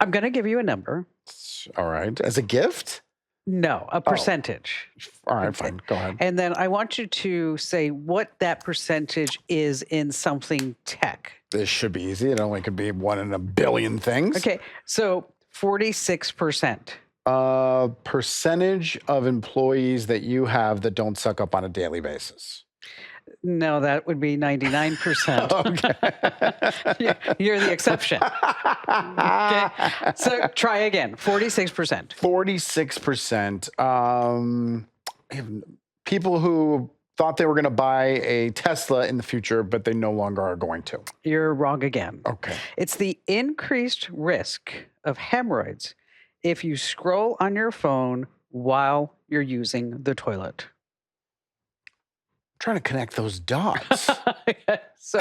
I'm going to give you a number. All right. As a gift? No, a percentage. All right, fine. Go ahead. And then I want you to say what that percentage is in something tech. This should be easy. It only could be 1 in a billion things. Okay, so 46%. Percentage of employees that you have that don't suck up on a daily basis. No, that would be 99%. Okay. You're the exception. Okay. So try again. 46%. 46%. People who thought they were going to buy a Tesla in the future, but they no longer are going to. You're wrong again. Okay. It's the increased risk of hemorrhoids if you scroll on your phone while you're using the toilet. Trying to connect those dots. So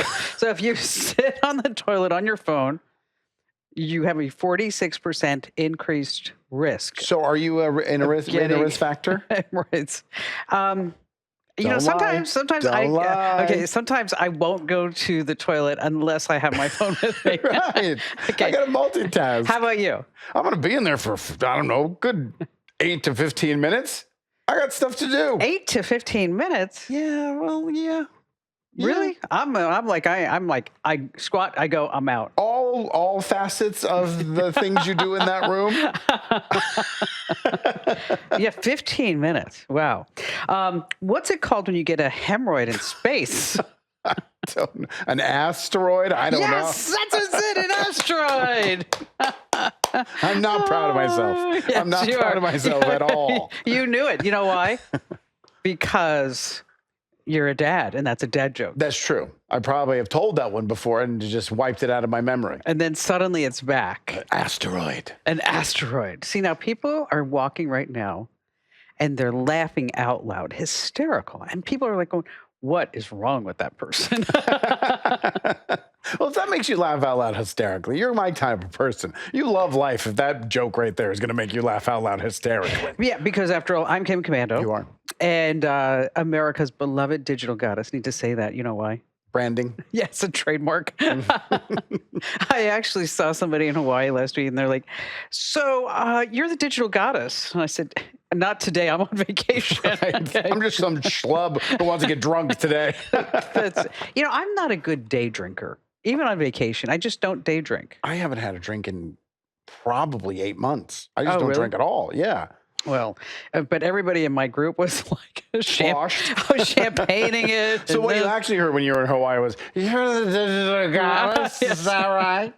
if you sit on the toilet on your phone, you have a 46% increased risk. So are you in a risk factor? Hemorrhoids. Sometimes I won't go to the toilet unless I have my phone with me. Right. Okay. I got to multitask. How about you? I'm going to be in there for, good 8 to 15 minutes. I got stuff to do. 8 to 15 minutes? Yeah, well, yeah. Really? Yeah. I squat, I go, I'm out. All facets of the things you do in that room? Yeah, 15 minutes. Wow. What's it called when you get a hemorrhoid in space? An asteroid? I don't know. Yes, that's it, an asteroid. I'm not proud of myself. Yes, I'm not proud of myself at all. You knew it. You know why? Because you're a dad, and that's a dad joke. That's true. I probably have told that one before and just wiped it out of my memory. And then suddenly it's back. An asteroid. See, now people are walking right now, and they're laughing out loud, hysterical. And people are like going, what is wrong with that person? Well, if that makes you laugh out loud hysterically, you're my type of person. You love life if that joke right there is going to make you laugh out loud hysterically. Yeah, because after all, I'm Kim Komando. You are. And America's beloved digital goddess. Need to say that. You know why? Branding. Yes, a trademark. I actually saw somebody in Hawaii last week, and they're like, so you're the digital goddess. And I said, not today. I'm on vacation. Right. Okay. I'm just some schlub who wants to get drunk today. I'm not a good day drinker. Even on vacation, I just don't day drink. I haven't had a drink in probably 8 months. I just don't really? drink at all. Yeah. Well, but everybody in my group was like champagning it. So what you actually heard when you were in Hawaii was, you're the digital goddess, yes. Is that right?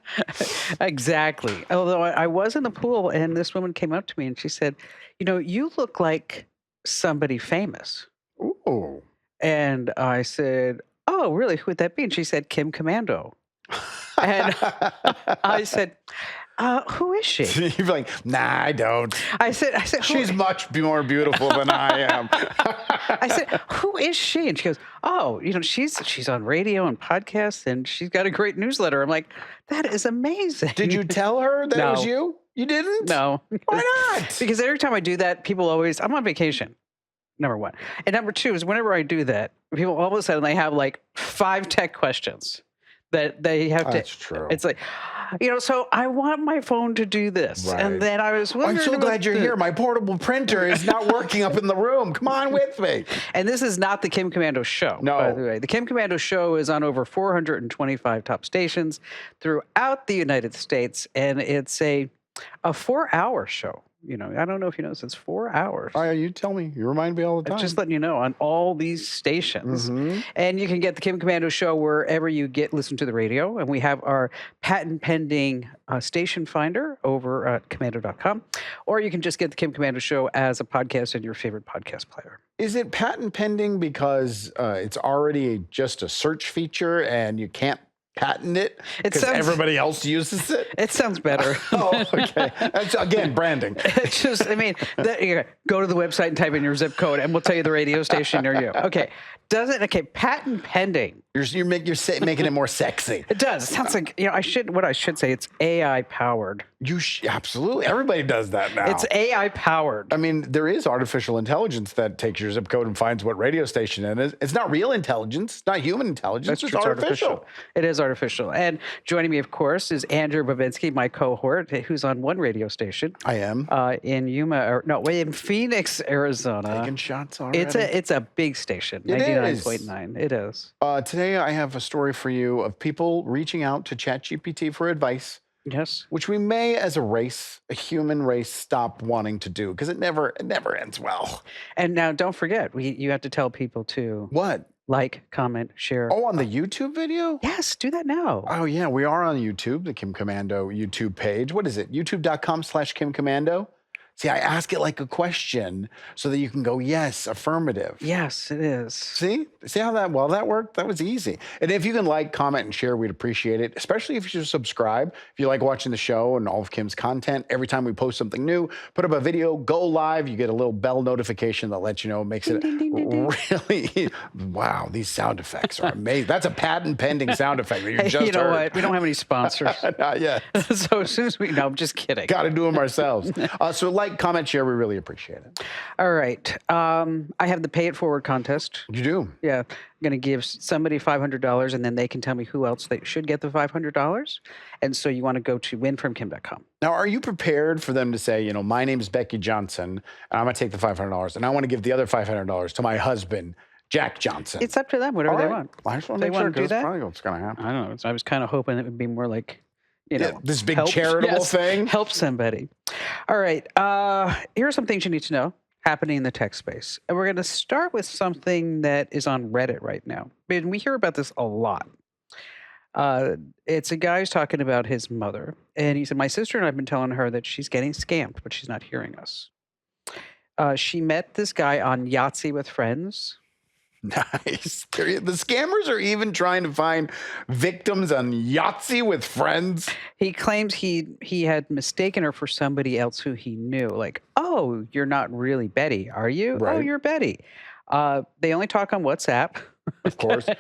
Exactly. Although I was in the pool, and this woman came up to me and she said, you look like somebody famous. Ooh. And I said, oh, really? Who would that be? And she said, Kim Komando. And I said, who is she? You're like, nah, I don't. I said, she's much more beautiful than I am. I said, who is she? And she goes, oh, she's on radio and podcasts, and she's got a great newsletter. I'm like, that is amazing. Did you tell her that it was you? You didn't? No. Why not? Because every time I do that, people always, I'm on vacation. Number one. And number two is whenever I do that, people all of a sudden they have like 5 tech questions that they have to. That's true. It's like, so I want my phone to do this. Right. And then I was wondering. I'm so glad you're here. My portable printer is not working up in the room. Come on with me. And this is not the Kim Komando show. No. By the way. The Kim Komando show is on over 425 top stations throughout the United States. And it's a 4-hour show. I don't know if you know this. It's 4 hours. You tell me. You remind me all the time. Just letting you know on all these stations. Mm-hmm. And you can get the Kim Komando show wherever you listen to the radio. And we have our patent pending station finder over at Komando.com. Or you can just get the Kim Komando show as a podcast in your favorite podcast player. Is it patent pending because it's already just a search feature and you can't patent it because everybody else uses it? It sounds better. Oh, okay. That's, again, branding. It's just, go to the website and type in your zip code, and we'll tell you the radio station near you. Okay. Patent pending. You're making it more sexy. It does. It sounds like, what I should say, it's AI powered. Absolutely. Everybody does that now. It's AI powered. I mean, there is artificial intelligence that takes your zip code and finds what radio station it is. It's not real intelligence. It's not human intelligence. It's artificial. It is artificial. And joining me, of course, is Andrew Babinsky, my cohort, who's on one radio station. I am. In Phoenix, Arizona. Taking shots already. It's a big station, 99.9. It is. Today I have a story for you of people reaching out to ChatGPT for advice. Yes. Which we may, as a race, a human race, stop wanting to do because it never ends well. And now, don't forget, you have to tell people to like, comment, share. Oh, on the YouTube video? Yes, do that now. Oh yeah, we are on YouTube, the Kim Komando YouTube page. What is it? YouTube.com/Kim Komando. See, I ask it like a question so that you can go, yes, affirmative. Yes, it is. See how that worked? That was easy. And if you can like, comment, and share, we'd appreciate it, especially if you subscribe. If you like watching the show and all of Kim's content, every time we post something new, put up a video, go live, you get a little bell notification that lets you know, makes it really, wow, these sound effects are amazing. That's a patent pending sound effect that you just you know heard. What? We don't have any sponsors. Not yet. So as soon as no, I'm just kidding. Got to do them ourselves. So like, comment, share, we really appreciate it. All right. I have the Pay It Forward contest. You do? Yeah. I'm going to give somebody $500, and then they can tell me who else they should get the $500. And so you want to go to winfromkim.com. Now, are you prepared for them to say, my name is Becky Johnson, and I'm going to take the $500, and I want to give the other $500 to my husband, Jack Johnson? It's up to them, whatever they want. I just want to make sure, because that's probably what's going to happen. I don't know. I was kind of hoping it would be more like, this big charitable thing. Help somebody. All right. Here are some things you need to know happening in the tech space. And we're going to start with something that is on Reddit right now. And we hear about this a lot. It's a guy who's talking about his mother. And he said, my sister and I have been telling her that she's getting scammed, but she's not hearing us. She met this guy on Yahtzee with friends. Nice. The scammers are even trying to find victims on Yahtzee with friends. He claims he had mistaken her for somebody else who he knew. Like, oh, you're not really Betty, are you? Right. Oh, you're Betty. They only talk on WhatsApp. Of course. Oh,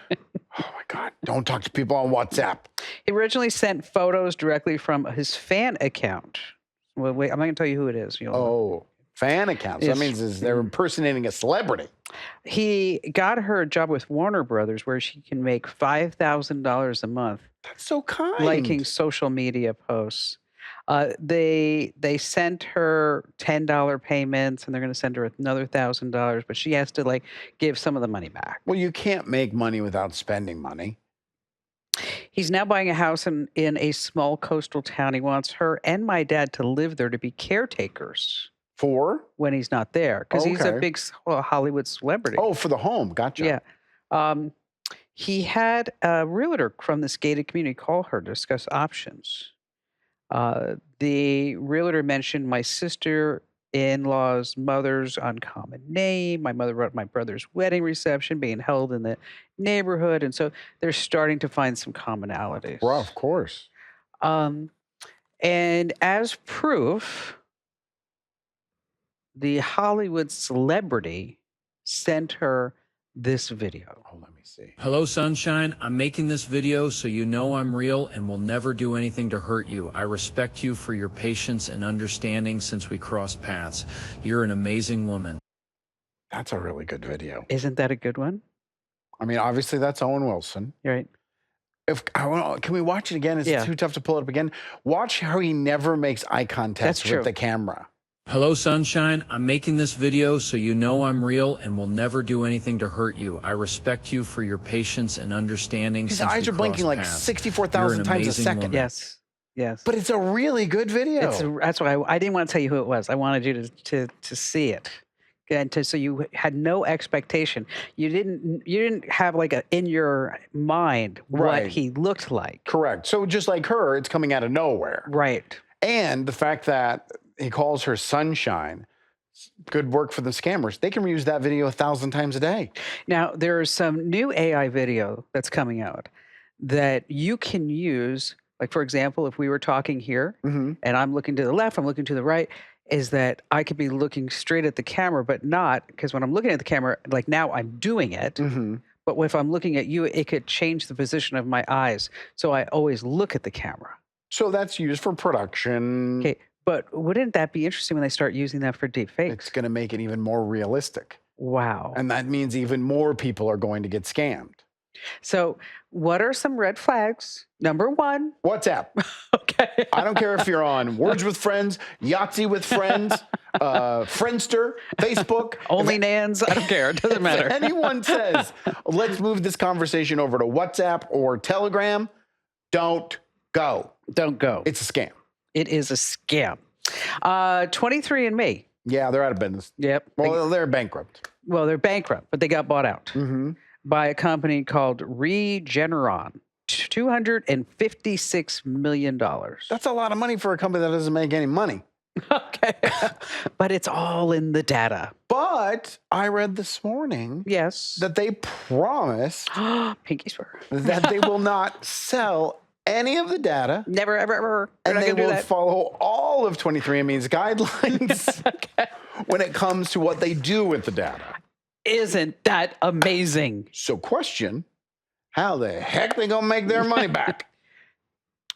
my God. Don't talk to people on WhatsApp. He originally sent photos directly from his fan account. Well, wait, I'm not going to tell you who it is. Fan accounts. That means they're impersonating a celebrity. He got her a job with Warner Brothers where she can make $5,000 a month. That's so kind. Liking social media posts. They sent her $10 payments, and they're going to send her another $1,000, but she has to give some of the money back. Well, you can't make money without spending money. He's now buying a house in a small coastal town. He wants her and my dad to live there to be caretakers. For? When he's not there. Because he's a big Hollywood celebrity. Oh, for the home. Gotcha. Yeah. He had a realtor from this gated community call her to discuss options. The realtor mentioned my sister-in-law's mother's uncommon name. My mother wrote my brother's wedding reception being held in the neighborhood. And so they're starting to find some commonalities. Well, of course. And as proof, the Hollywood celebrity sent her this video. Oh, let me see. Hello, sunshine. I'm making this video so you know I'm real and will never do anything to hurt you. I respect you for your patience and understanding since we crossed paths. You're an amazing woman. That's a really good video. Isn't that a good one? I mean, obviously that's Owen Wilson. Right. Can we watch it again? Is it too tough to pull it up again? Watch how he never makes eye contact with the camera. Hello, sunshine. I'm making this video so you know I'm real and will never do anything to hurt you. I respect you for your patience and understanding. His eyes are blinking like 64,000 times a second. Woman. Yes. Yes. But it's a really good video. That's why I didn't want to tell you who it was. I wanted you to see it. And so you had no expectation. You didn't have in your mind what he looked like. Correct. So just like her, it's coming out of nowhere. Right. And the fact that he calls her sunshine, good work for the scammers. They can reuse that video 1,000 times a day. Now, there's some new AI video that's coming out that you can use. Like, for example, if we were talking here and I'm looking to the left, I'm looking to the right, is that I could be looking straight at the camera, but not, because when I'm looking at the camera, like now I'm doing it. But if I'm looking at you, it could change the position of my eyes. So I always look at the camera. So that's used for production. Okay, but wouldn't that be interesting when they start using that for deep fakes? It's going to make it even more realistic. Wow. And that means even more people are going to get scammed. So what are some red flags? Number one. WhatsApp. Okay. I don't care if you're on Words with Friends, Yahtzee with Friends, Friendster, Facebook. Only Nans. I don't care. It doesn't matter. If anyone says, let's move this conversation over to WhatsApp or Telegram, don't go. Don't go. It's a scam. It is a scam. 23andMe. Yeah, they're out of business. Yep. Well, they're bankrupt. Well, they're bankrupt, but they got bought out by a company called Regeneron. $256 million. That's a lot of money for a company that doesn't make any money. Okay. But it's all in the data. But I read this morning Yes. that they promised Pinky swear. that they will not sell any of the data. Never, ever, ever. We're And not they gonna do will that. follow all of 23andMe's guidelines when it comes to what they do with the data. Isn't that amazing? So question, how the heck they gonna make their money back?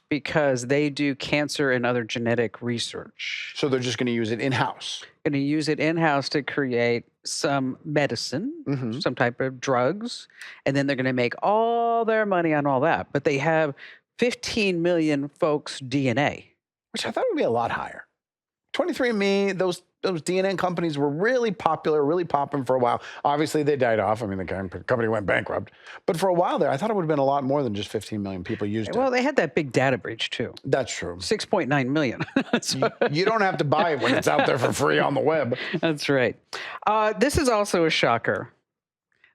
Because they do cancer and other genetic research. So they're just gonna use it in-house. Going to use it in-house to create some medicine, some type of drugs, and then they're going to make all their money on all that. But they have 15 million folks' DNA. Which I thought would be a lot higher. 23andMe, those DNA companies were really popular, really popping for a while. Obviously, they died off. I mean, the company went bankrupt. But for a while there, I thought it would have been a lot more than just 15 million people used it. Well, they had that big data breach too. That's true. 6.9 million. You don't have to buy it when it's out there for free on the web. That's right. This is also a shocker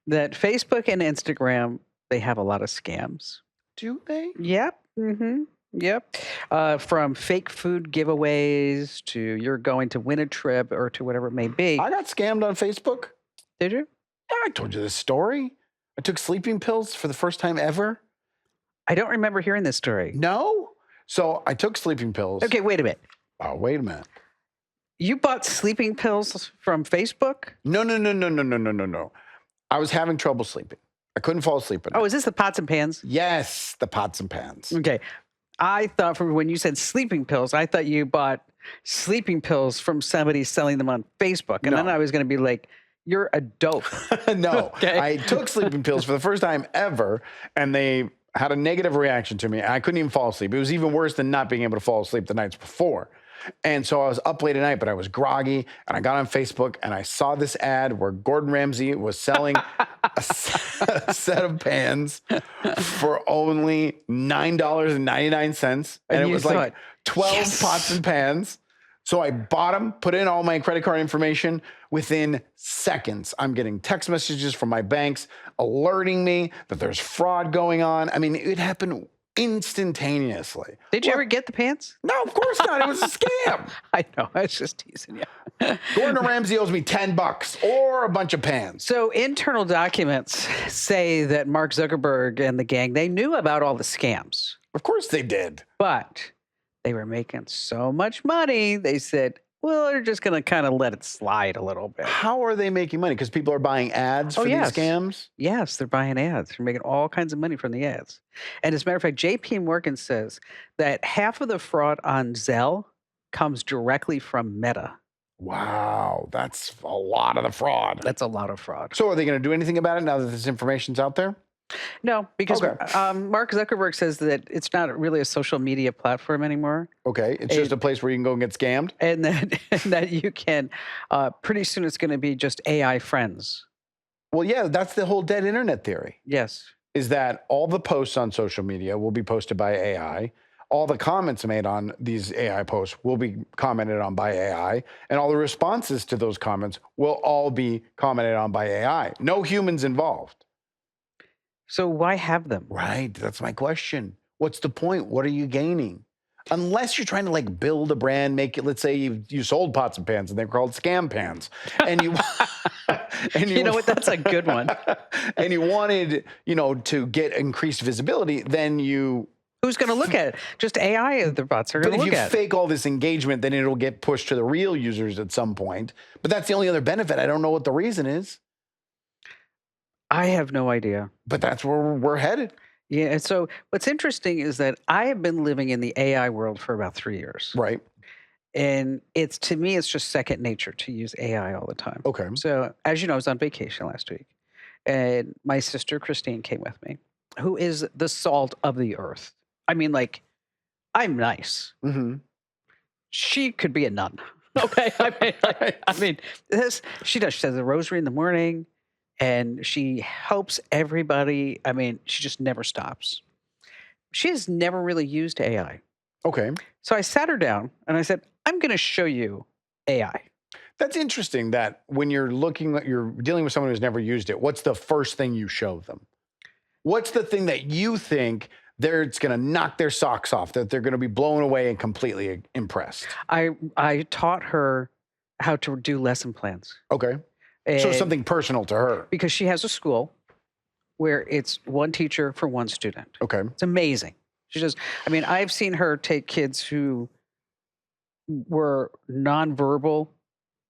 that Facebook and Instagram, they have a lot of scams. Do they? Yep. Yep. From fake food giveaways to you're going to win a trip or to whatever it may be. I got scammed on Facebook. Did you? Yeah, I told you this story. I took sleeping pills for the first time ever. I don't remember hearing this story. No? So I took sleeping pills. Okay, wait a minute. Oh, wait a minute. You bought sleeping pills from Facebook? No. I was having trouble sleeping. I couldn't fall asleep at night. Oh, is this the pots and pans? Yes, the pots and pans. Okay. I thought from when you said sleeping pills, I thought you bought sleeping pills from somebody selling them on Facebook. And then No. I was going to be like, you're a dope. No, Okay. I took sleeping pills for the first time ever, and they had a negative reaction to me. I couldn't even fall asleep. It was even worse than not being able to fall asleep the nights before. And so I was up late at night, but I was groggy, and I got on Facebook, and I saw this ad where Gordon Ramsay was selling a set of pans for only $9.99. And it you was like thought, 12 yes. pots and pans. So I bought them, put in all my credit card information. Within seconds, I'm getting text messages from my banks alerting me that there's fraud going on. I mean, it happened instantaneously. Did you ever get the pants? No, of course not. It was a scam. I know. I was just teasing you. Gordon Ramsay owes me $10 or a bunch of pans. So internal documents say that Mark Zuckerberg and the gang, they knew about all the scams, Of course they did. but they were making so much money. They said, well, they're just going to kind of let it slide a little bit. How are they making money? Because people are buying ads for yes. these scams? Yes, they're buying ads. They're making all kinds of money from the ads. And as a matter of fact, JP Morgan says that half of the fraud on Zelle comes directly from Meta. Wow, that's a lot of the fraud. That's a lot of fraud. So are they going to do anything about it now that this information's out there? No, because Okay. Mark Zuckerberg says that it's not really a social media platform anymore. Okay, it's just a place where you can go and get scammed? And that you can, pretty soon it's going to be just AI friends. Well, yeah, that's the whole dead internet theory, Yes. is that all the posts on social media will be posted by AI. All the comments made on these AI posts will be commented on by AI. And all the responses to those comments will all be commented on by AI. No humans involved. So why have them? Right, that's my question. What's the point? What are you gaining? Unless you're trying to like build a brand, make it, let's say you sold pots and pans and they're called scam pans. And you and You know what? That's a good one. And you wanted, to get increased visibility, then you Who's going to look at it? Just AI, the bots are But going to if look you at it. fake all this engagement, then it'll get pushed to the real users at some point. But that's the only other benefit. I don't know what the reason is, I have no idea. but that's where we're headed. Yeah. And so what's interesting is that I have been living in the AI world for about 3 years. Right. And it's to me, it's just second nature to use AI all the time. Okay. So, as you know, I was on vacation last week, and my sister Christine came with me, who is the salt of the earth. I mean, like, I'm nice. Mm-hmm. She could be a nun. Okay. I mean, this she does. She says the rosary in the morning, and she helps everybody. I mean, she just never stops. She has never really used AI. Okay. So I sat her down and I said, I'm going to show you AI. That's interesting that when you're dealing with someone who's never used it, what's the first thing you show them? What's the thing that you think it's going to knock their socks off, that they're going to be blown away and completely impressed? I taught her how to do lesson plans. Okay. So something personal to her. Because she has a school where it's one teacher for one student. Okay. It's amazing. She just, I mean, I've seen her take kids who were nonverbal,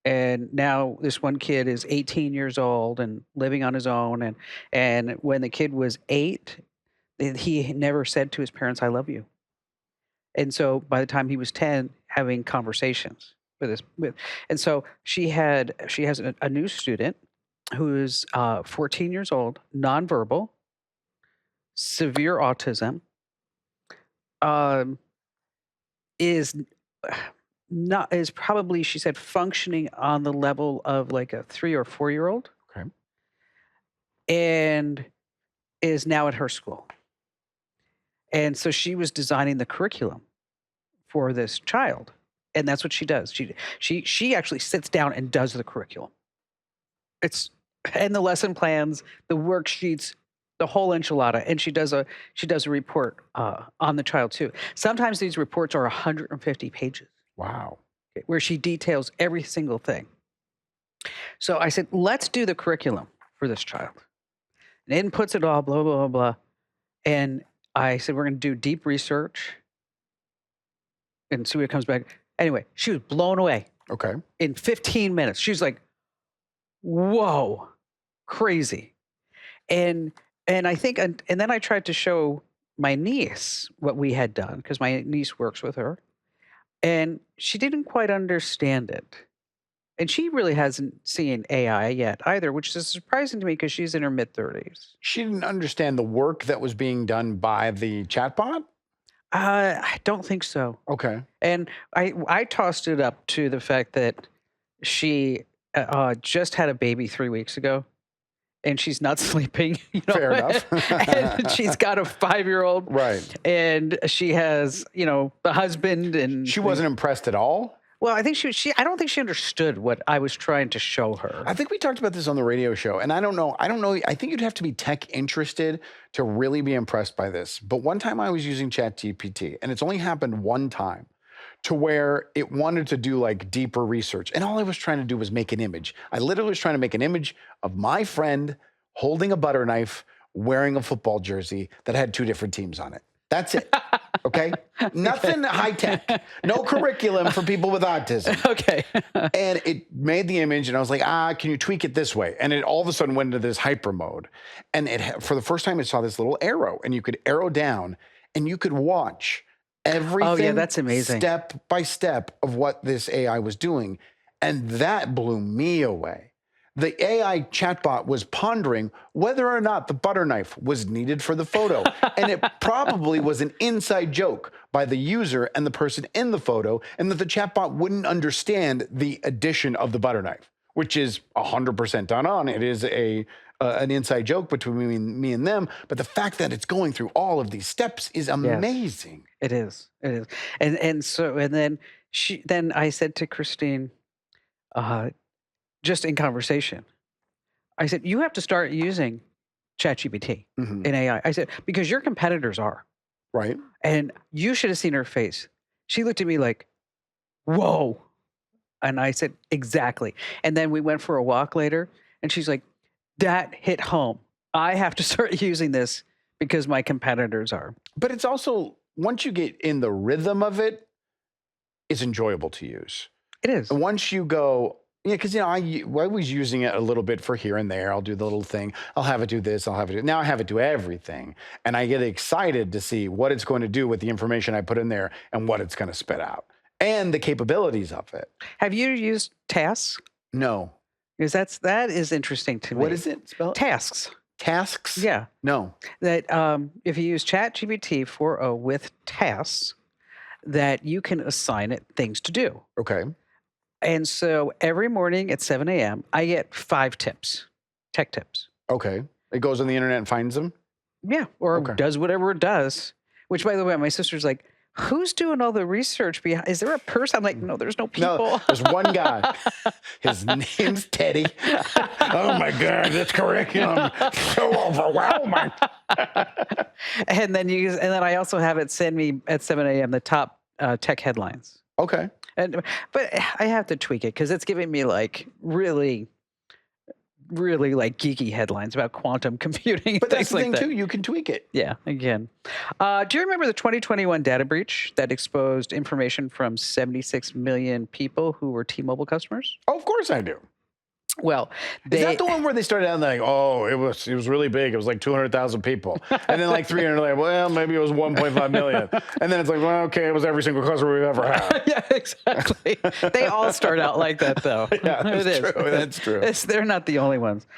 and now this one kid is 18 years old and living on his own. And when the kid was 8, he never said to his parents, "I love you." And so by the time he was 10, having conversations and so she has a new student who's 14 years old, nonverbal, severe autism, is probably, she said, functioning on the level of like a 3 or 4-year-old. Okay. And is now at her school. And so she was designing the curriculum for this child. And that's what she does. She actually sits down and does the curriculum. And the lesson plans, the worksheets, the whole enchilada. And she does a report on the child too. Sometimes these reports are 150 pages. Wow. Where she details every single thing. So I said, let's do the curriculum for this child. And inputs it all, blah, blah, blah, blah. And I said, we're going to do deep research and see what it comes back. Anyway, she was blown away. Okay. In 15 minutes. She was like, whoa, crazy. And I think, and then I tried to show my niece what we had done, because my niece works with her. And she didn't quite understand it. And she really hasn't seen AI yet either, which is surprising to me because she's in her mid-30s. She didn't understand the work that was being done by the chatbot? I don't think so. Okay. And I tossed it up to the fact that she just had a baby 3 weeks ago, and she's not sleeping. Fair enough. And she's got a 5-year-old. Right. And she has, the husband. And she wasn't impressed at all? Well, I think I don't think she understood what I was trying to show her. I think we talked about this on the radio show, and I don't know. I think you'd have to be tech interested to really be impressed by this. But one time I was using ChatGPT, and it's only happened one time, to where it wanted to do like deeper research. And all I was trying to do was make an image. I literally was trying to make an image of my friend holding a butter knife, wearing a football jersey that had 2 different teams on it. That's it. Okay. Nothing high tech, no curriculum for people with autism. Okay. And it made the image, and I was like, can you tweak it this way? And it all of a sudden went into this hyper mode. And for the first time, it saw this little arrow, and you could arrow down, and you could watch everything. Oh, yeah, that's amazing. Step by step of what this AI was doing. And that blew me away. The AI chatbot was pondering whether or not the butter knife was needed for the photo. And it probably was an inside joke by the user and the person in the photo, and that the chatbot wouldn't understand the addition of the butter knife, which is 100% done on. It is an inside joke between me and them. But the fact that it's going through all of these steps is amazing. Yes, it is. It is. And then I said to Christine, just in conversation, I said, you have to start using ChatGPT in AI. I said, because your competitors are. Right. And you should have seen her face. She looked at me like, whoa. And I said, exactly. And then we went for a walk later, and she's like, that hit home. I have to start using this because my competitors are. But it's also, once you get in the rhythm of it, it's enjoyable to use. It is. And once you go, Yeah, because I was using it a little bit for here and there. I'll do the little thing. I'll have it do this. I'll have it do. Now I have it do everything, and I get excited to see what it's going to do with the information I put in there and what it's going to spit out and the capabilities of it. Have you used Tasks? No. Because that is interesting to me. What is it? Spell it? Tasks. Tasks? Yeah. No. That if you use ChatGPT 4.0 with tasks, that you can assign it things to do. Okay. And so every morning at 7 a.m., I get 5 tips, tech tips. Okay. It goes on the internet and finds them? Yeah. Or Okay. does whatever it does, which, by the way, my sister's like, who's doing all the research behind? Is there a person? I'm like, no, there's no people. No, there's one guy. His name's Teddy. Oh my God, this curriculum so overwhelming. And then I also have it send me at 7 a.m. the top tech headlines. Okay. But I have to tweak it because it's giving me like really like geeky headlines about quantum computing. And But that's things the like thing that. too. You can tweak it. Yeah, again. Do you remember the 2021 data breach that exposed information from 76 million people who were T-Mobile customers? Oh, of course I do. Well, Is that the one where they started out like, oh, it was really big. It was like 200,000 people. And then like 300, like, well, maybe it was 1.5 million. And then it's like, well, okay, it was every single customer we've ever had. Yeah, exactly. They all start out like that, though. Yeah, that's true. That's true. They're not the only ones.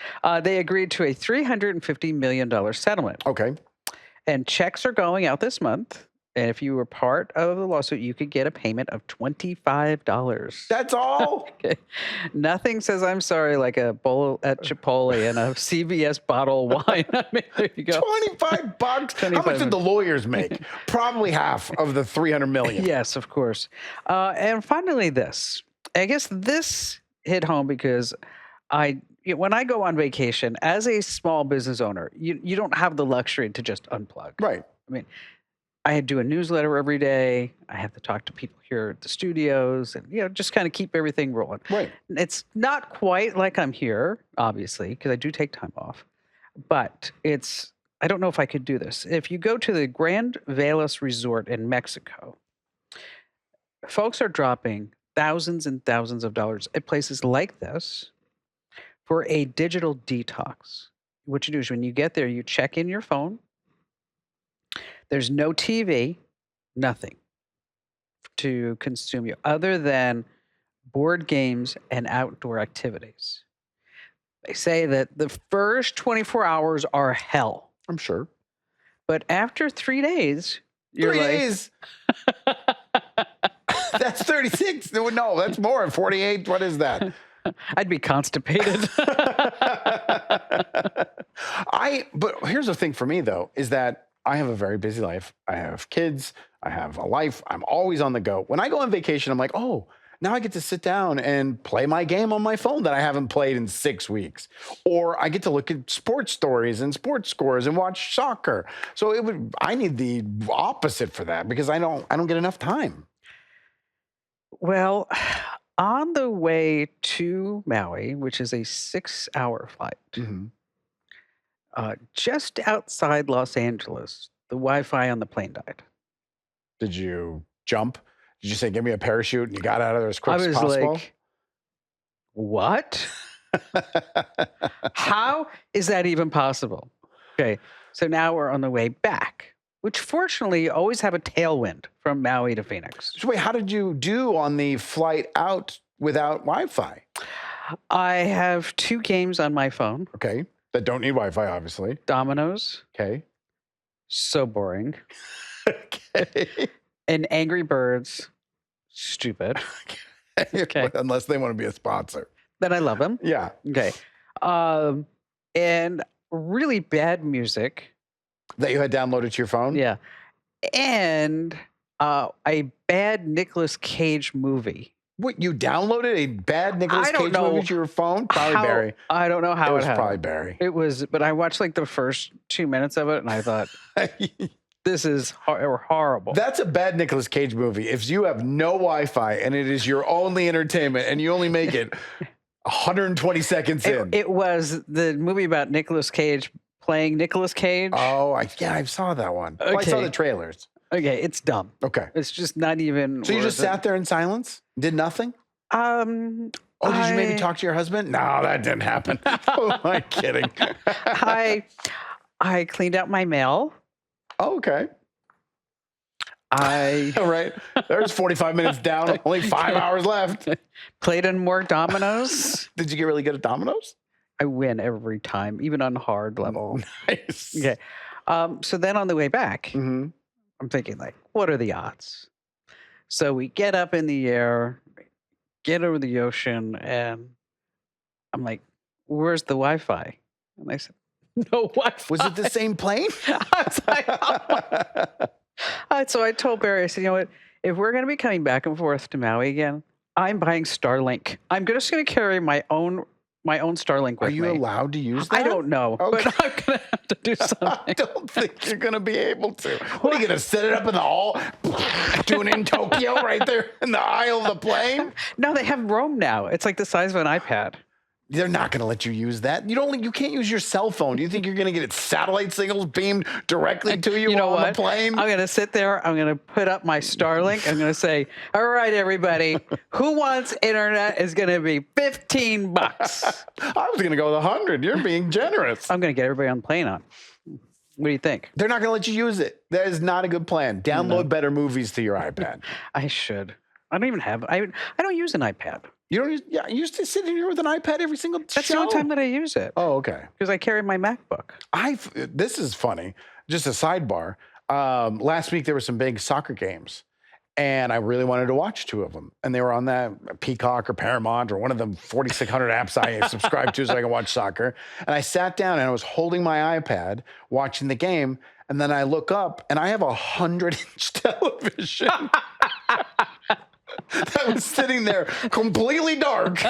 They agreed to a $350 million settlement. Okay. And checks are going out this month. And if you were part of the lawsuit, you could get a payment of $25. That's all? Okay. Nothing says I'm sorry like a bowl at Chipotle and a CVS bottle of wine. I mean, there you go. $25? How much did the lawyers make? Probably half of the 300 million. Yes, of course. And finally, this. I guess this hit home because when I go on vacation as a small business owner, you don't have the luxury to just unplug. Right. I mean, I do a newsletter every day. I have to talk to people here at the studios and, just kind of keep everything rolling. Right. It's not quite like I'm here, obviously, because I do take time off. But I don't know if I could do this. If you go to the Grand Velas Resort in Mexico, folks are dropping thousands and thousands of dollars at places like this for a digital detox. What you do is when you get there, you check in your phone. There's no TV, nothing to consume you other than board games and outdoor activities. They say that the first 24 hours are hell. I'm sure. But after 3 days, you're 3 like, days? That's 36. No, that's more. 48. What is that? I'd be constipated. But here's the thing for me, though, is that I have a very busy life. I have kids. I have a life. I'm always on the go. When I go on vacation, I'm like, oh, now I get to sit down and play my game on my phone that I haven't played in 6 weeks. Or I get to look at sports stories and sports scores and watch soccer. So I need the opposite for that because I don't get enough time. Well, on the way to Maui, which is a 6-hour flight, Mm-hmm. just outside Los Angeles, the Wi-Fi on the plane died. Did you jump? Did you say, give me a parachute and you got out of there as quick I as was possible? like, what? How is that even possible? Okay, so now we're on the way back, which fortunately you always have a tailwind from Maui to Phoenix. So wait, how did you do on the flight out without Wi-Fi? I have 2 games on my phone. Okay. That don't need Wi-Fi, obviously. Dominoes, Okay. so boring. Okay. And Angry Birds, stupid. Okay. Unless they want to be a sponsor. Then I love them. Yeah. Okay. And really bad music. That you had downloaded to your phone? Yeah. And a bad Nicolas Cage movie. What, you downloaded a bad Nicolas I don't Cage know movie to your phone? Probably Barry. I don't know how It was happened. probably Barry. It was, but I watched like the first 2 minutes of it and I thought, this is horrible. That's a bad Nicolas Cage movie. If you have no Wi-Fi and it is your only entertainment and you only make it 120 seconds in. It was the movie about Nicolas Cage playing Nicolas Cage. Oh, I saw that one. Well, I saw Okay. the trailers. Okay, it's dumb. Okay. It's just not even. So you just worth it. sat there in silence? Did nothing? Oh, did you maybe talk to your husband? No, that didn't happen. Oh, am I kidding? I cleaned out my mail. Oh, okay. I All right. There's 45 minutes down, only 5 hours left. played in more dominoes. Did you get really good at dominoes? I win every time, even on hard level. Nice. Okay. So then on the way back, Mm-hmm. I'm thinking, like, what are the odds? So we get up in the air, get over the ocean, and I'm like, where's the Wi-Fi? And I said, no Wi-Fi. Was it the same plane? I was like, oh. So I told Barry, I said, you know what? If we're going to be coming back and forth to Maui again, I'm buying Starlink. I'm just going to carry my own Starlink with me. Are you allowed to use that? I don't know, Okay. but I'm going to have to do something. I don't think you're going to be able to. What, are you going to set it up in the hall? Doing it in Tokyo right there in the aisle of the plane? No, they have Roam now. It's like the size of an iPad. They're not going to let you use that. You can't use your cell phone. Do you think you're going to get its satellite signals beamed directly to you, know on what? the plane? I'm going to sit there. I'm going to put up my Starlink. I'm going to say, all right, everybody, who wants internet is going to be $15. I was going to go with 100. You're being generous. I'm going to get everybody on the plane on. What do you think? They're not going to let you use it. That is not a good plan. Download better movies to your iPad. I should. I don't even have. I don't use an iPad. You don't use? Yeah, you used to sit in here with an iPad every single That's show. the only time that I use it. Oh, okay. Because I carry my MacBook. This is funny. Just a sidebar. Last week there were some big soccer games, and I really wanted to watch 2 of them. And they were on that Peacock or Paramount or one of the 4,600 apps I subscribe to so I can watch soccer. And I sat down and I was holding my iPad watching the game. And then I look up and I have a 100-inch television. That was sitting there completely dark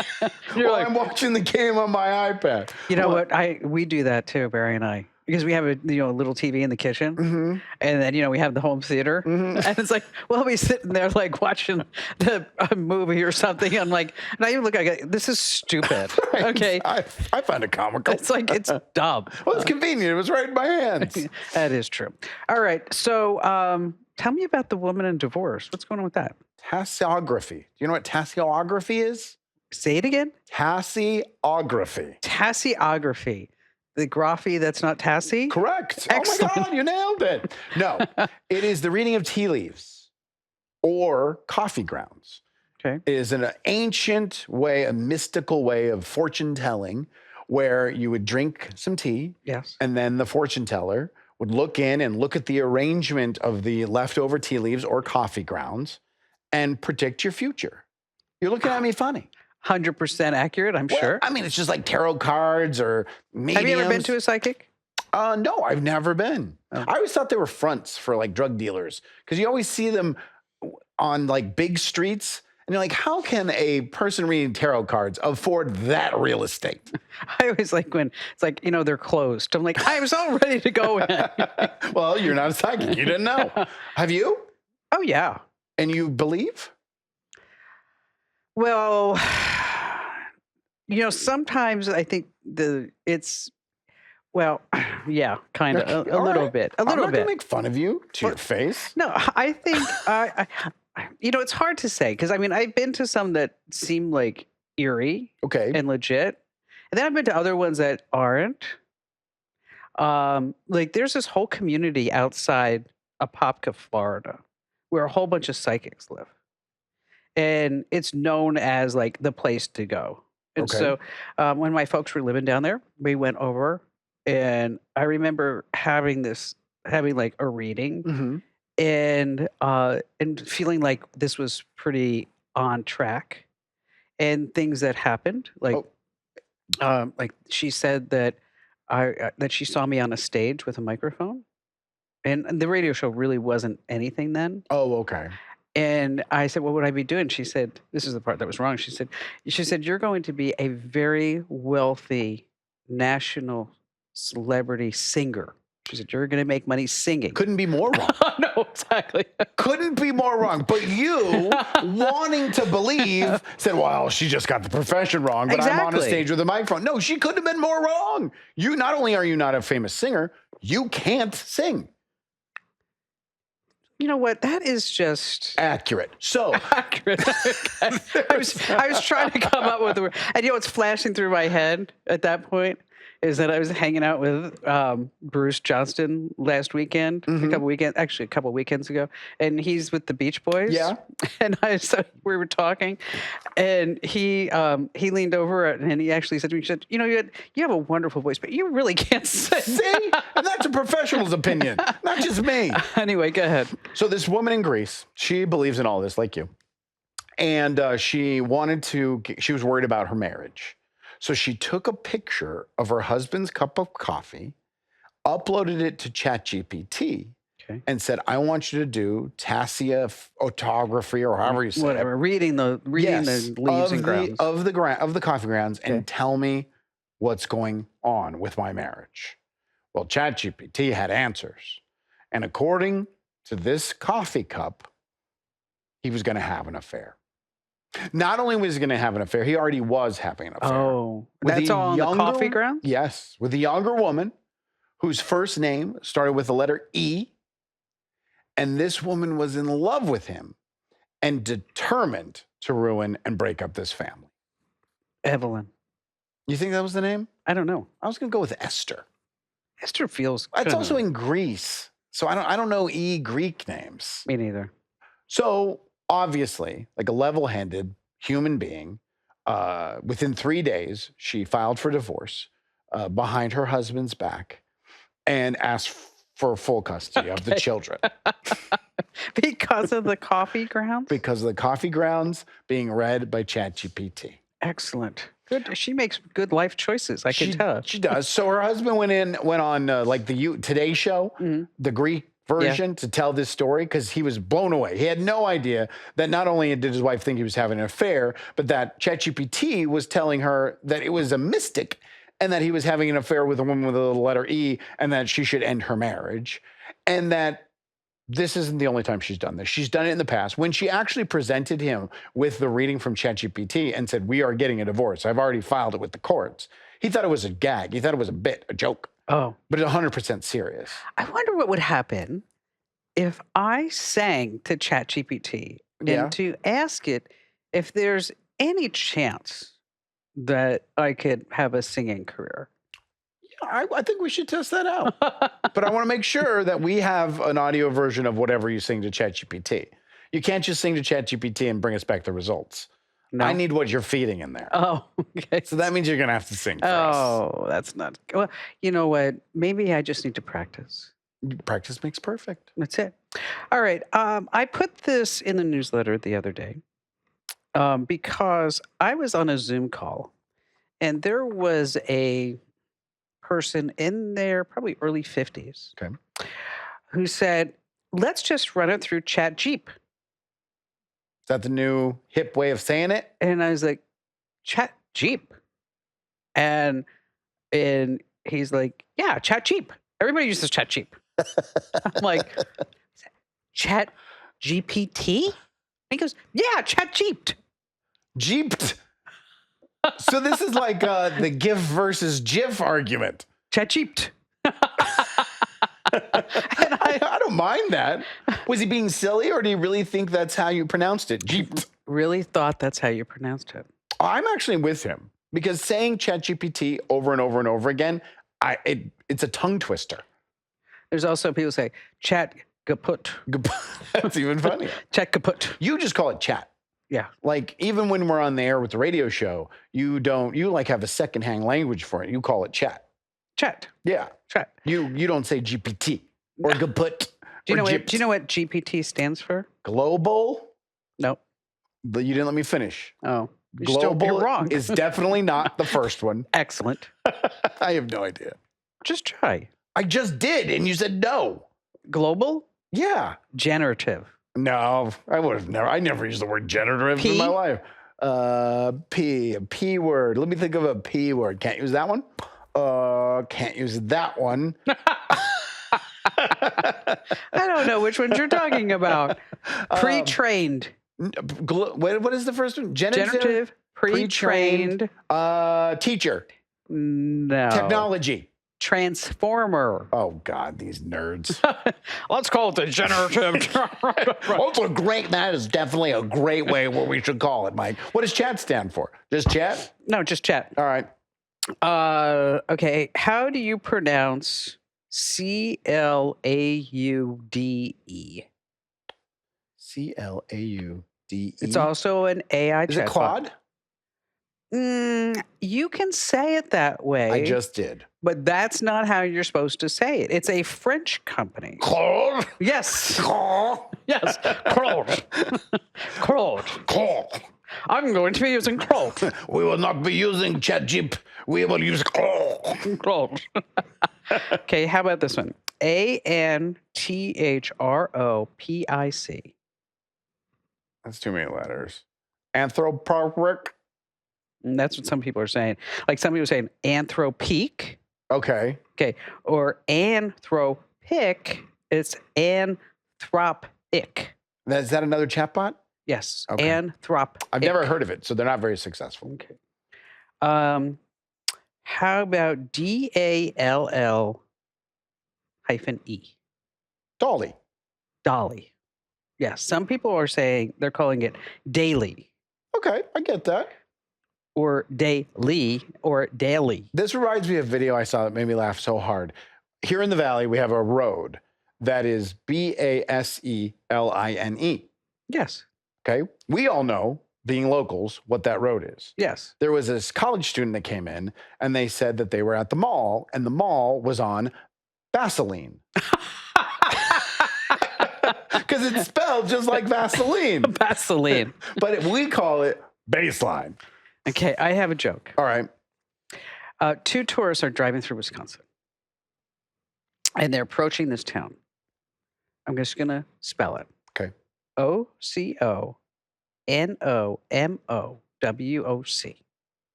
while I'm watching the game on my iPad. You know what? We do that too, Barry and I, because we have a little TV in the kitchen, and then we have the home theater, and it's like we'll be sitting there like watching a movie or something. I'm like, and I even look like this is stupid. Right. Okay, I find it comical. it's like it's dumb. Well, it's convenient. It was right in my hands. That is true. All right, so tell me about the woman in divorce. What's going on with that? Tasseography. Do you know what tasseography is? Say it again. Tasseography. Tasseography. The graphy that's not Tassie? Correct. Excellent. Oh my God, you nailed it. No, it is the reading of tea leaves or coffee grounds. Okay. It is an ancient way, a mystical way of fortune telling where you would drink some tea. Yes. And then the fortune teller would look in and look at the arrangement of the leftover tea leaves or coffee grounds and predict your future. You're looking at me funny. 100% accurate, I'm sure. I mean, it's just like tarot cards or mediums. Have you ever been to a psychic? No, I've never been. Oh. I always thought they were fronts for like drug dealers because you always see them on like big streets. And you're like, how can a person reading tarot cards afford that real estate? I always like when it's like, they're closed. I'm like, I'm so ready to go in. Well, you're not a psychic. You didn't know. Have you? Oh, yeah. And you believe? Well, sometimes I think yeah, kind of a little bit. A little I'm not bit. going to make fun of you to your face. No, I think, it's hard to say because, I've been to some that seem like eerie Okay. and legit. And then I've been to other ones that aren't. Like there's this whole community outside Apopka, Florida, where a whole bunch of psychics live. And it's known as like the place to go. And Okay. so when my folks were living down there, we went over and I remember having like a reading and feeling like this was pretty on track and things that happened. Like she said that that she saw me on a stage with a microphone. And the radio show really wasn't anything then. Oh, okay. And I said, what would I be doing? She said, this is the part that was wrong. She said, you're going to be a very wealthy national celebrity singer. She said, you're going to make money singing. Couldn't be more wrong. No, exactly. Couldn't be more wrong. But you, wanting to believe, said, well, she just got the profession wrong, but I'm on a Exactly. stage with a microphone. No, she couldn't have been more wrong. You, not only are you not a famous singer, you can't sing. You know what? That is just Accurate. So accurate. I was trying to come up with a word. And you know what's flashing through my head at that point is that I was hanging out with Bruce Johnston last weekend, a couple weekends ago, and he's with the Beach Boys. Yeah. And we were talking, and he leaned over and he actually said to me, he said, you know, you have a wonderful voice, but you really can't sing. See? And that's a professional's opinion, not just me. Anyway, go ahead. So this woman in Greece, she believes in all this like you. And she was worried about her marriage. So she took a picture of her husband's cup of coffee, uploaded it to ChatGPT, and said, I want you to do Tasseography, or however you say whatever, it. reading the leaves and grounds. Of the coffee grounds, and tell me what's going on with my marriage. Well, ChatGPT had answers. And according to this coffee cup, he was going to have an affair. Not only was he going to have an affair, he already was having an affair. Oh, that's all on the coffee ground? Yes, with a younger woman whose first name started with the letter E. And this woman was in love with him and determined to ruin and break up this family. Evelyn. You think that was the name? I don't know. I was going to go with Esther. Esther feels It's also in Greece. So I don't know Greek names. Me neither. So obviously, like a level-handed human being, within 3 days, she filed for divorce behind her husband's back and asked for full custody of the children. Because of the coffee grounds? Because of the coffee grounds being read by ChatGPT. Excellent. Good. She makes good life choices. I can tell. She does. So her husband went on like the Today Show, the Greek version, to tell this story because he was blown away. He had no idea that not only did his wife think he was having an affair, but that ChatGPT was telling her that it was a mystic and that he was having an affair with a woman with a letter E and that she should end her marriage. And that this isn't the only time she's done this. She's done it in the past. When she actually presented him with the reading from ChatGPT and said, we are getting a divorce. I've already filed it with the courts. He thought it was a gag. He thought it was a bit, a joke. Oh. But it's 100% serious. I wonder what would happen if I sang to ChatGPT and to ask it if there's any chance that I could have a singing career. I think we should test that out. But I want to make sure that we have an audio version of whatever you sing to ChatGPT. You can't just sing to ChatGPT and bring us back the results. No. I need what you're feeding in there. Oh, okay. So that means you're going to have to sing for us. Oh, that's not... Well, you know what? Maybe I just need to practice. Practice makes perfect. That's it. All right. I put this in the newsletter the other day because I was on a Zoom call and there was a person in their probably early 50s who said, let's just run it through ChatGeep. Is that the new hip way of saying it? And I was like, ChatGeep. And he's like, yeah, ChatGeep. Everybody uses ChatGeep. I'm like, ChatGPT? He goes, yeah, ChatGeeped. Jeeped. So this is like the GIF versus GIF argument. ChatGeeped. I don't mind that. Was he being silly, or do you really think that's how you pronounced it? Jeeped. Really thought that's how you pronounced it. I'm actually with him because saying ChatGPT over and over and over again, it's a tongue twister. There's also people say chat kaput. That's even funnier. Chat kaput. You just call it chat. Yeah. Like even when we're on the air with the radio show, you like have a secondhand language for it. You call it chat. Chat. Yeah. Chat. You don't say GPT or kaput. Do you know what GPT stands for? Global? No. But you didn't let me finish. Oh. Global wrong. is definitely not the first one. Excellent. I have no idea. Just try. I just did, and you said no. Global? Yeah. Generative. No, I never used the word generative in my life. A P word. Let me think of a P word. Can't use that one. Can't use that one. I don't know which ones you're talking about. Pre-trained. What is the first one? Generative. Pre-trained. Teacher. No. Technology. transformer. Oh, God, these nerds. Let's call it the generative. Also great. That is definitely a great way what we should call it, Mike. What does chat stand for? Just chat? No, just chat. All right. Okay. How do you pronounce CLAUDE? CLAUDE. It's also an AI Is it chatbot. Claude? You can say it that way. I just did. But that's not how you're supposed to say it. It's a French company. Claude? Yes. Claude? Yes. Claude. Claude. Claude. I'm going to be using Claude. We will not be using ChatGPT. We will use Claude. Claude. Okay, how about this one? ANTHROPIC. That's too many letters. Anthropomorphic. And that's what some people are saying. Like some people are saying anthropique. Okay. Okay. Or anthropic. It's anthropic. Is that another chatbot? Yes. Okay. Anthropic. I've never heard of it, so they're not very successful. Okay. How about DALL-E? Dolly. Dolly. Yes. Some people are saying they're calling it daily Okay, I get that. or daily or daily. This reminds me of a video I saw that made me laugh so hard. Here in the Valley, we have a road that is BASELINE. Yes. Okay. We all know, being locals, what that road is. Yes. There was this college student that came in and they said that they were at the mall and the mall was on Vaseline. Because it's spelled just like Vaseline. Vaseline. But we call it baseline. Okay, I have a joke. All right. Two tourists are driving through Wisconsin, and they're approaching this town. I'm just going to spell it. Okay. OCONOMOWOC.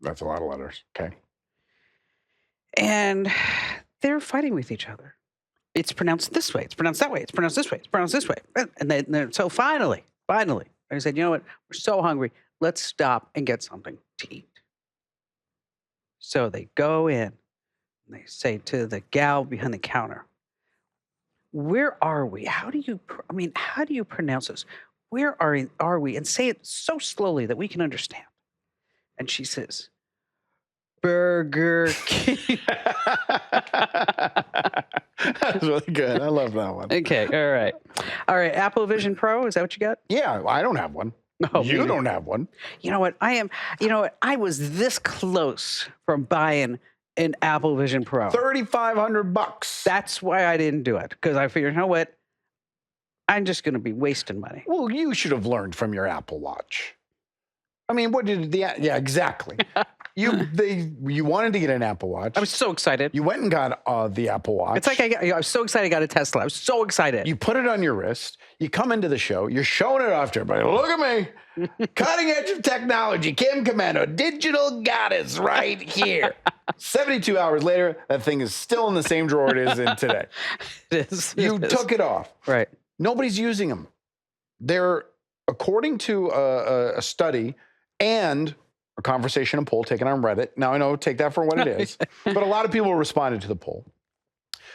That's a lot of letters. Okay. And they're fighting with each other. It's pronounced this way. It's pronounced that way. It's pronounced this way. It's pronounced this way. And so finally, I said, you know what? We're so hungry. Let's stop and get something to eat. So they go in and they say to the gal behind the counter, where are we? How do you pronounce this? Where are we? And say it so slowly that we can understand. And she says, Burger King. That was really good. I love that one. Okay, all right. Apple Vision Pro, is that what you got? Yeah, I don't have one. No, you don't have one. You know what? I was this close from buying an Apple Vision Pro. $3,500. That's why I didn't do it, because I figured, you know what? I'm just going to be wasting money. Well, you should have learned from your Apple Watch. I mean, yeah, exactly. You wanted to get an Apple Watch. I was so excited. You went and got the Apple Watch. It's like I was so excited I got a Tesla. I was so excited. You put it on your wrist. You come into the show. You're showing it off to everybody. Look at me. Cutting edge of technology. Kim Komando. Digital goddess right here. 72 hours later, that thing is still in the same drawer it is in today. It is. You took it off. Right. Nobody's using them. They're, according to a study and a conversation and poll taken on Reddit. Now, I know, take that for what it is. But a lot of people responded to the poll.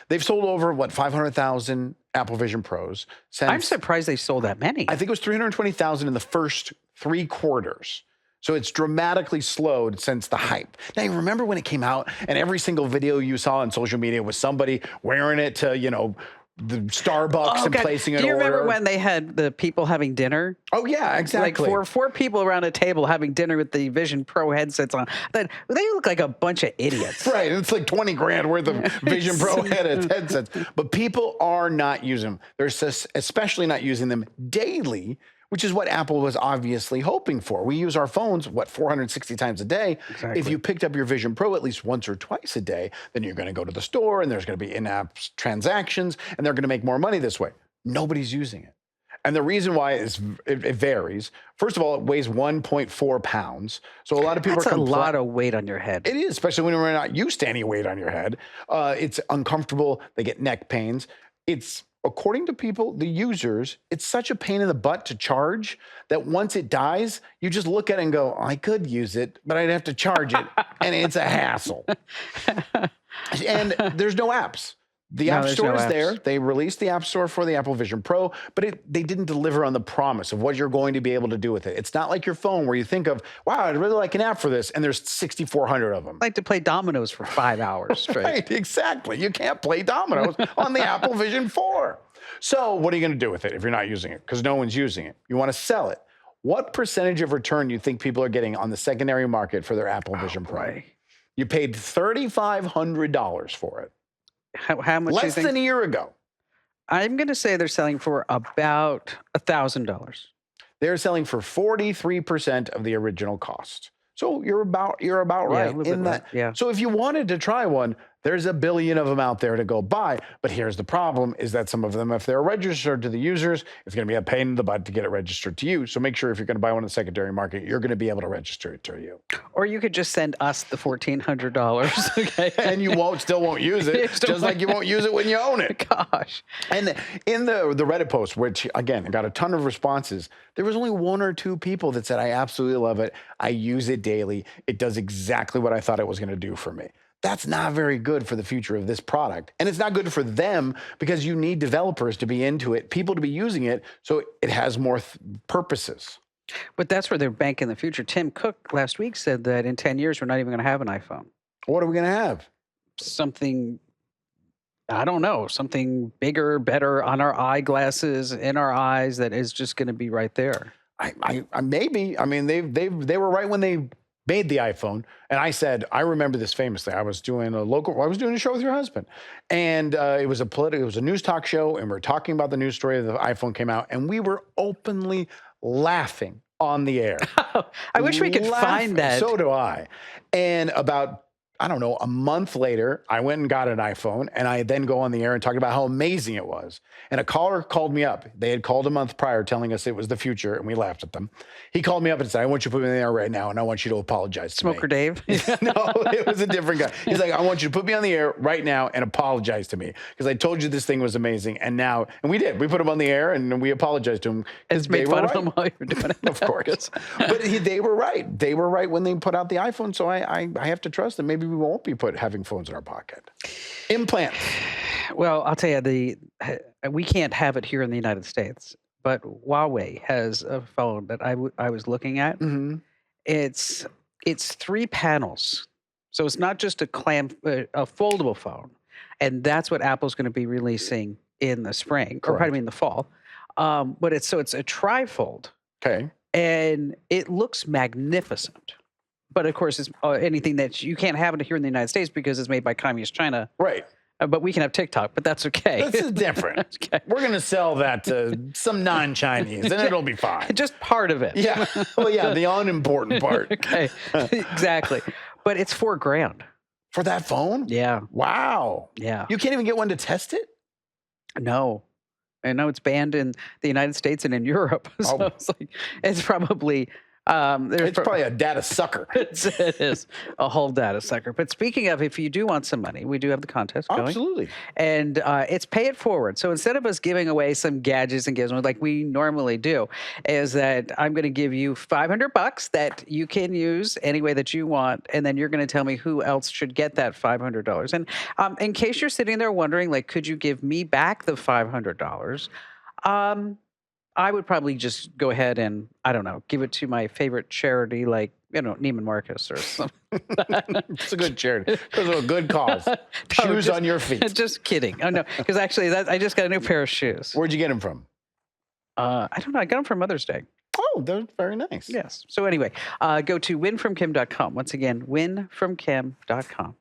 They've sold over, 500,000 Apple Vision Pros. I'm surprised they sold that many. I think it was 320,000 in the first 3 quarters. So it's dramatically slowed since the hype. Now, you remember when it came out and every single video you saw on social media was somebody wearing it to, the Starbucks and placing an order. Do you remember when they had the people having dinner? Oh, yeah, exactly. Like four people around a table having dinner with the Vision Pro headsets on. They look like a bunch of idiots. Right. It's like 20 grand worth of Vision Pro headsets. But people are not using them. They're especially not using them daily, which is what Apple was obviously hoping for. We use our phones, 460 times a day. Exactly. If you picked up your Vision Pro at least once or twice a day, then you're going to go to the store and there's going to be in-app transactions and they're going to make more money this way. Nobody's using it. And the reason why is it varies. First of all, it weighs 1.4 pounds. So a lot of people That's a lot of weight on your head. It is, especially when you're not used to any weight on your head. It's uncomfortable. They get neck pains. It's, according to people, the users, it's such a pain in the butt to charge that once it dies, you just look at it and go, I could use it, but I'd have to charge it. and it's a hassle. And there's no apps. The App there's Store no is there. apps. They released the App Store for the Apple Vision Pro, but they didn't deliver on the promise of what you're going to be able to do with it. It's not like your phone where you think of, wow, I'd really like an app for this, and there's 6,400 of them. I like to play dominoes for 5 hours straight. Right, exactly. You can't play dominoes on the Apple Vision 4. So what are you going to do with it if you're not using it? Because no one's using it. You want to sell it. What percentage of return do you think people are getting on the secondary market for their Apple Vision Pro? Boy. You paid $3,500 for it. How much do you Less think? than a year ago. I'm going to say they're selling for about $1,000. They're selling for 43% of the original cost. So you're about Yeah, a right little in bit that. less, yeah. So if you wanted to try one, there's a billion of them out there to go buy. But here's the problem is that some of them, if they're registered to the users, it's going to be a pain in the butt to get it registered to you. So make sure if you're going to buy one in the secondary market, you're going to be able to register it to you. Or you could just send us the $1,400. Okay. And you still won't use it, just like you won't use it when you own it. Gosh. And in the Reddit post, which again got a ton of responses, there was only 1 or 2 people that said, I absolutely love it. I use it daily. It does exactly what I thought it was going to do for me. That's not very good for the future of this product. And it's not good for them because you need developers to be into it, people to be using it, so it has more purposes. But that's where they're banking the future. Tim Cook last week said that in 10 years, we're not even going to have an iPhone. What are we going to have? Something, I don't know, something bigger, better on our eyeglasses, in our eyes, that is just going to be right there. I maybe. I mean, they were right when they made the iPhone, and I said, I remember this famously. I was doing a show with your husband, and it was a news talk show, and we were talking about the news story that the iPhone came out, and we were openly laughing on the air. I wish we could find that. So do I. And about, I don't know, a month later, I went and got an iPhone, and I then go on the air and talk about how amazing it was. And a caller called me up. They had called a month prior telling us it was the future, and we laughed at them. He called me up and said, I want you to put me on the air right now, and I want you to apologize to me. Smoker Dave? No, it was a different guy. He's like, I want you to put me on the air right now and apologize to me because I told you this thing was amazing. And we did. We put him on the air, and we apologized to him. And made fun of him while you were doing it. Of course. But they were right. They were right when they put out the iPhone, so I have to trust that maybe we won't be having phones in our pocket. Implants. Well, I'll tell you, we can't have it here in the United States, but Huawei has a phone that I was looking at. Mm-hmm. It's 3 panels, so it's not just a foldable phone, and that's what Apple's going to be releasing in the spring, or pardon me, in the fall. But it's a trifold. Okay. And it looks magnificent. But of course, it's anything that you can't have it here in the United States because it's made by communist China. Right. But we can have TikTok, but that's okay. This is different. Okay. We're going to sell that to some non-Chinese, and it'll be fine. Just part of it. Yeah. Well, yeah, the unimportant part. Okay. Exactly. But it's $4,000. For that phone? Yeah. Wow. Yeah. You can't even get one to test it? No. I know it's banned in the United States and in Europe. So it's like, it's probably... it's probably a data sucker. It is a whole data sucker. But speaking of, if you do want some money, we do have the contest going. Absolutely. And it's pay it forward. So instead of us giving away some gadgets and gizmos like we normally do, is that I'm going to give you $500 that you can use any way that you want. And then you're going to tell me who else should get that $500. And in case you're sitting there wondering, like, could you give me back the $500? I would probably just go ahead and, I don't know, give it to my favorite charity, like, Neiman Marcus or something. It's a good charity. Because of a good cause. Shoes on your feet. Just kidding. Oh, no, because actually, I just got a new pair of shoes. Where'd you get them from? I don't know. I got them for Mother's Day. Oh, they're very nice. Yes. So anyway, go to winfromkim.com. Once again, winfromkim.com.